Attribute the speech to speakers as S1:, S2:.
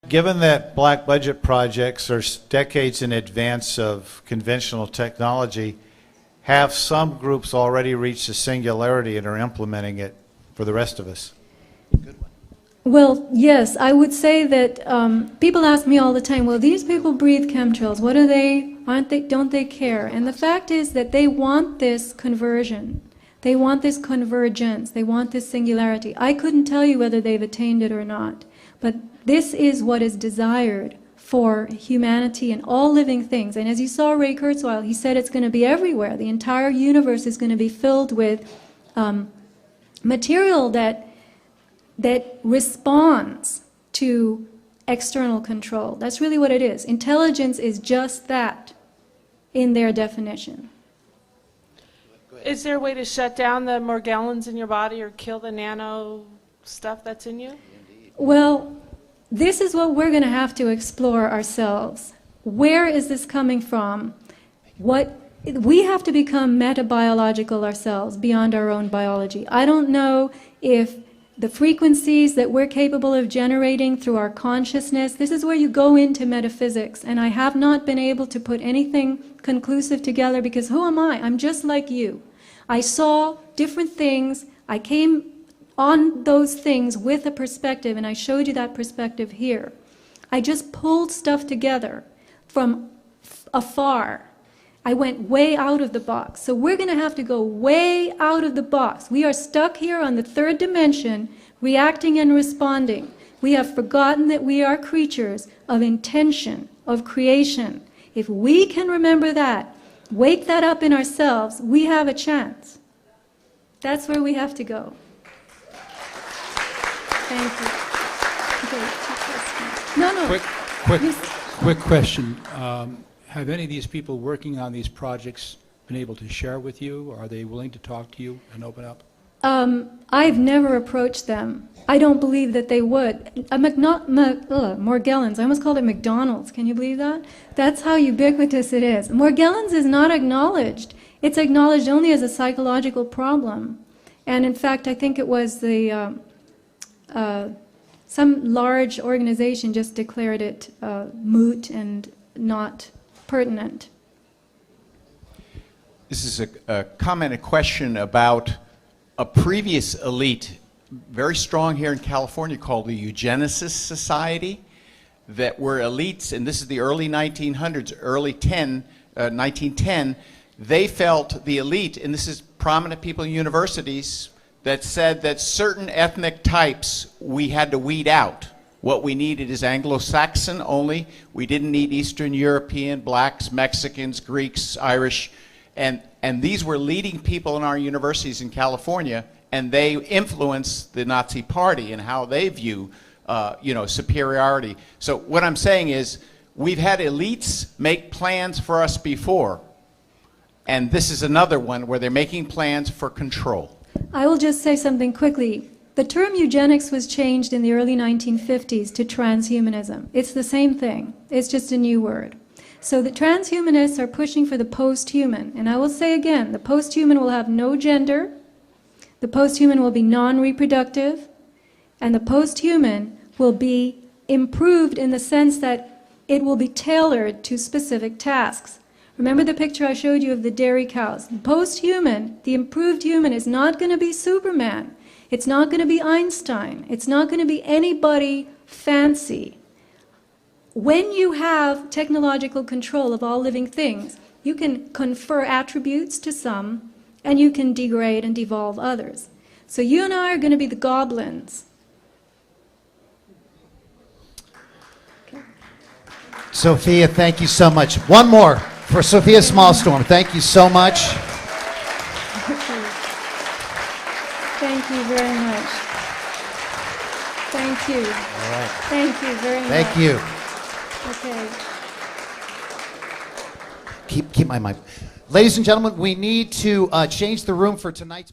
S1: Given that black budget projects are decades in advance of conventional technology, have some groups already reached a singularity and are implementing it for the rest of us? Good one.
S2: Well, yes, I would say that people ask me all the time, well, these people breathe chemtrails. What are they? Don't they care? And the fact is that they want this conversion. They want this convergence. They want this singularity. I couldn't tell you whether they've attained it or not. But this is what is desired for humanity and all living things. And as you saw Ray Kurzweil, he said it's going to be everywhere. The entire universe is going to be filled with material that responds to external control. That's really what it is. Intelligence is just that in their definition.
S3: Is there a way to shut down the Morgellons in your body or kill the nano stuff that's in you?
S2: Well, this is what we're going to have to explore ourselves. Where is this coming from? We have to become metabiological ourselves, beyond our own biology. I don't know if the frequencies that we're capable of generating through our consciousness, this is where you go into metaphysics, and I have not been able to put anything conclusive together because who am I? I'm just like you. I saw different things, I came on those things with a perspective, and I showed you that perspective here. I just pulled stuff together from afar. I went way out of the box. So we're going to have to go way out of the box. We are stuck here on the third dimension, reacting and responding. We have forgotten that we are creatures of intention, of creation. If we can remember that, wake that up in ourselves, we have a chance. That's where we have to go. Thank you. Okay, no.
S4: Quick question. Have any of these people working on these projects been able to share with you? Or are they willing to talk to you and open up?
S2: I've never approached them. I don't believe that they would. Morgellons, I almost called it McDonald's. Can you believe that? That's how ubiquitous it is. Morgellons is not acknowledged. It's acknowledged only as a psychological problem. And in fact, I think it was the some large organization just declared it moot and not pertinent.
S5: This is a comment, a question about a previous elite, very strong here in California, called the Eugenicist Society, that were elites, and this is the early 1900s, 1910, they felt the elite, and this is prominent people in universities, that said that certain ethnic types we had to weed out. What we needed is Anglo-Saxon only. We didn't need Eastern European, blacks, Mexicans, Greeks, Irish. And these were leading people in our universities in California, and they influenced the Nazi Party and how they view superiority. So what I'm saying is we've had elites make plans for us before, and this is another one where they're making plans for control.
S2: I will just say something quickly. The term eugenics was changed in the early 1950s to transhumanism. It's the same thing. It's just a new word. So the transhumanists are pushing for the post-human. And I will say again, the post-human will have no gender. The post-human will be non-reproductive. And the post-human will be improved in the sense that it will be tailored to specific tasks. Remember the picture I showed you of the dairy cows. Post-human, the improved human, is not going to be Superman. It's not going to be Einstein. It's not going to be anybody fancy. When you have technological control of all living things, you can confer attributes to some, and you can degrade and devolve others. So you and I are going to be the goblins. Okay.
S6: Sophia, thank you so much. One more for Sophia Smallstorm. Thank you so much.
S2: Thank you very much. Thank you.
S6: All right.
S2: Thank you very much.
S6: Thank you.
S2: Okay.
S6: Keep my mic. Ladies and gentlemen, we need to change the room for tonight's